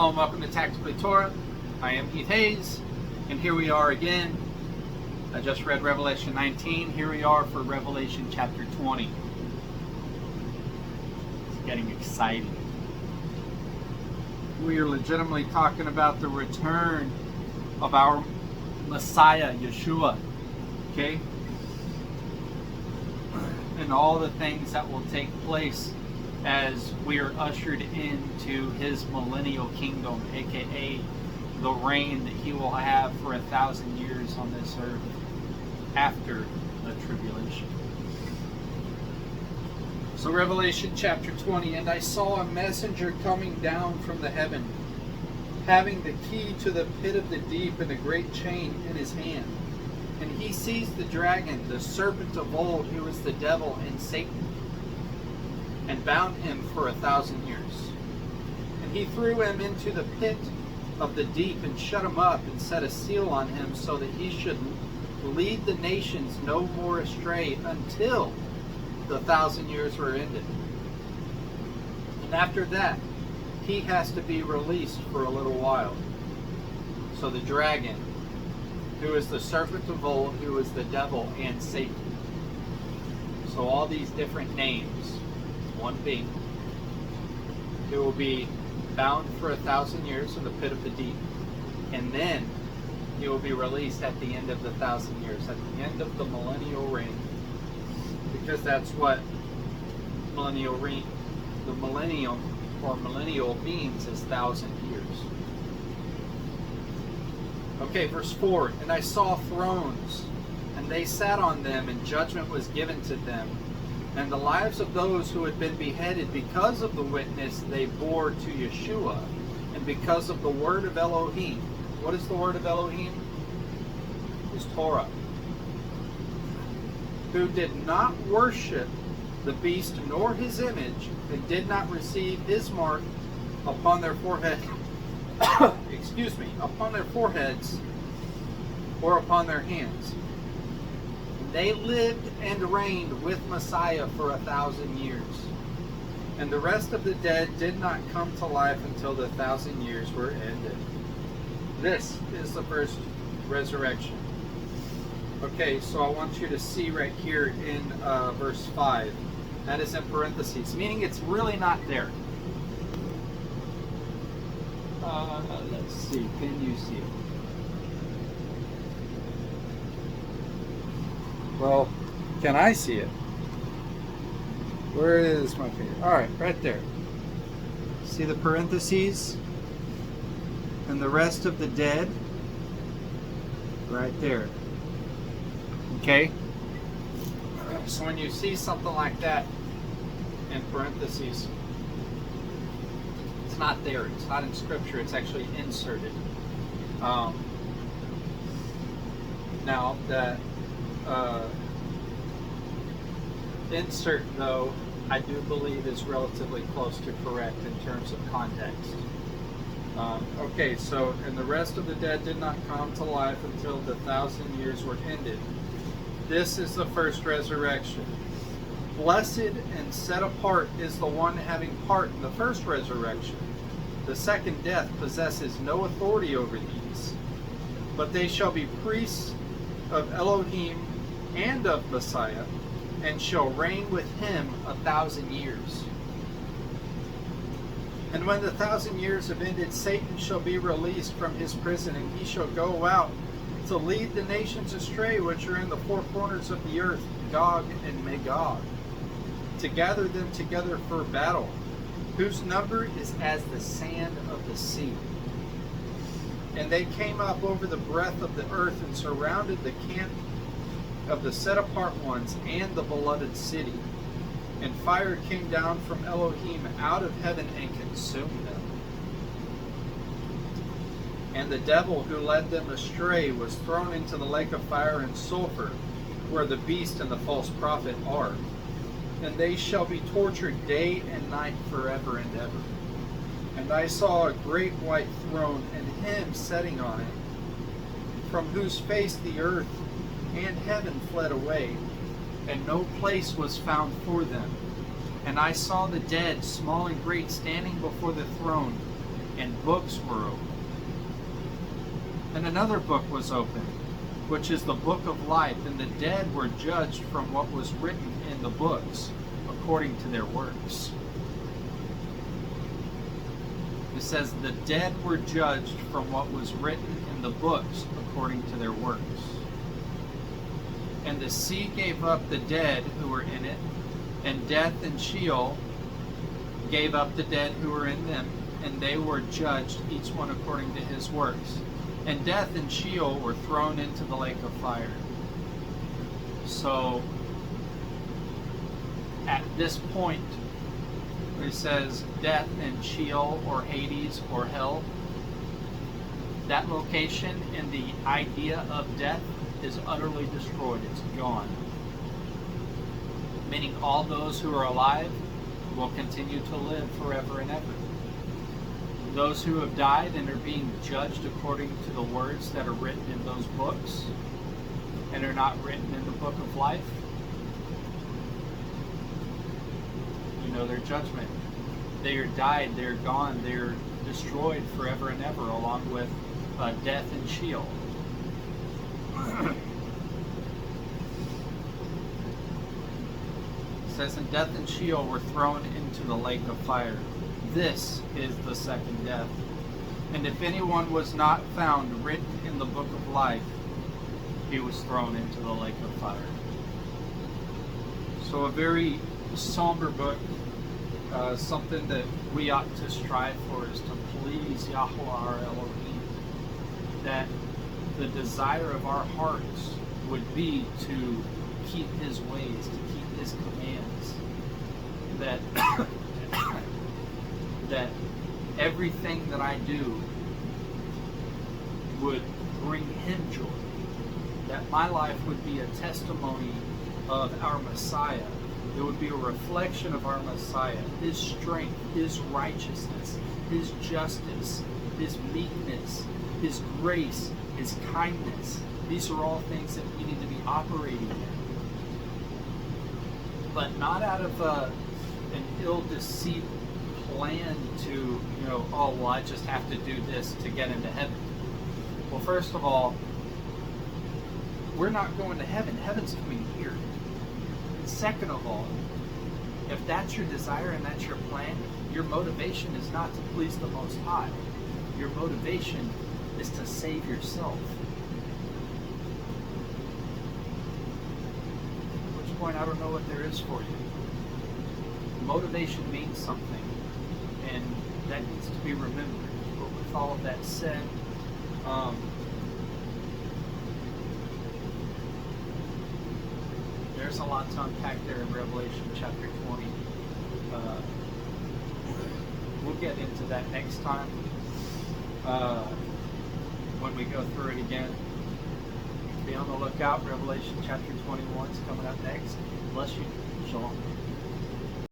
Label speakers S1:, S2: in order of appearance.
S1: Hello and welcome to Tactically Torah. I am Heath Hayes, and here we are again. I just read Revelation 19. Here we are for Revelation chapter 20. It's getting exciting. We are legitimately talking about the return of our Messiah, Yeshua. Okay? And all the things that will take place as we are ushered into his millennial kingdom, aka the reign that he will have for 1,000 years on this earth after the tribulation. So Revelation chapter 20, and I saw a messenger coming down from the heaven, having the key to the pit of the deep and a great chain in his hand. And he seized the dragon, the serpent of old, who is the devil and Satan, and bound him for 1,000 years. And he threw him into the pit of the deep and shut him up and set a seal on him so that he should lead the nations no more astray until the 1,000 years were ended. And after that, he has to be released for a little while. So the dragon, who is the serpent of old, who is the devil and Satan. So all these different names, one being, who will be bound for 1,000 years in the pit of the deep, and then he will be released at the end of the 1,000 years, at the end of the millennial reign, because that's what millennial reign, the millennium or millennial means, is 1,000 years. Okay, verse 4, and I saw thrones, and they sat on them, and judgment was given to them. And the lives of those who had been beheaded because of the witness they bore to Yeshua, and because of the word of Elohim. What is the word of Elohim? It's Torah. Who did not worship the beast nor his image, and did not receive his mark upon their forehead. Excuse me, upon their foreheads or upon their hands. They lived and reigned with Messiah for 1,000 years. And the rest of the dead did not come to life until the 1,000 years were ended. This is the first resurrection. Okay, so I want you to see right here in verse 5. That is in parentheses, meaning it's really not there. Let's see, can you see it? Well, can I see it? Where is my finger? Alright, right there. See the parentheses? And the rest of the dead? Right there. Okay? So when you see something like that in parentheses, it's not there. It's not in Scripture. It's actually inserted. Now, that insert, though, I do believe is relatively close to correct in terms of context. Okay, so, and the rest of the dead did not come to life until the 1,000 years were ended. This is the first resurrection. Blessed and set apart is the one having part in the first resurrection. The second death possesses no authority over these, but they shall be priests of Elohim and of Messiah, and shall reign with him 1,000 years. And when the 1,000 years have ended, Satan shall be released from his prison, and he shall go out to lead the nations astray which are in the four corners of the earth, Gog and Magog, to gather them together for battle, whose number is as the sand of the sea. And they came up over the breadth of the earth and surrounded the camp of the set-apart ones and the beloved city. And fire came down from Elohim out of heaven and consumed them. And the devil who led them astray was thrown into the lake of fire and sulfur, where the beast and the false prophet are. And they shall be tortured day and night forever and ever. And I saw a great white throne, and him sitting on it, from whose face the earth and heaven fled away, and no place was found for them. And I saw the dead, small and great, standing before the throne, and books were opened. And another book was opened, which is the book of life, and the dead were judged from what was written in the books, according to their works. It says, the dead were judged from what was written in the books, according to their works. And the sea gave up the dead who were in it, and death and Sheol gave up the dead who were in them, and they were judged, each one according to his works. And death and Sheol were thrown into the lake of fire. So, at this point, it says death and Sheol, or Hades, or hell, that location and the idea of death is utterly destroyed. It's gone. Meaning all those who are alive will continue to live forever and ever. Those who have died and are being judged according to the words that are written in those books and are not written in the book of life, you know their judgment. They are died, they're gone, they're destroyed forever and ever, along with death and Sheol. It says, and death and Sheol were thrown into the lake of fire. This is the second death. And if anyone was not found written in the book of life, he was thrown into the lake of fire. So a very somber book, something that we ought to strive for is to please Yahweh our Elohim. That the desire of our hearts would be to keep his ways, to keep his commands. That that everything that I do would bring him joy. That my life would be a testimony of our Messiah. It would be a reflection of our Messiah, his strength, his righteousness, his justice, his meekness, his grace, his kindness. These are all things that we need to be operating in. But not out of an ill-deceived plan to, oh, well, I just have to do this to get into heaven. Well, first of all, we're not going to heaven. Heaven's coming here. And second of all, if that's your desire and that's your plan, your motivation is not to please the Most High. Your motivation is to save yourself. At which point, I don't know what there is for you. Motivation means something, and that needs to be remembered. But with all of that said, there's a lot to unpack there in Revelation chapter 20. We'll get into that next time when we go through it again. Be on the lookout. Revelation chapter 21 is coming up next. Bless you. Shalom.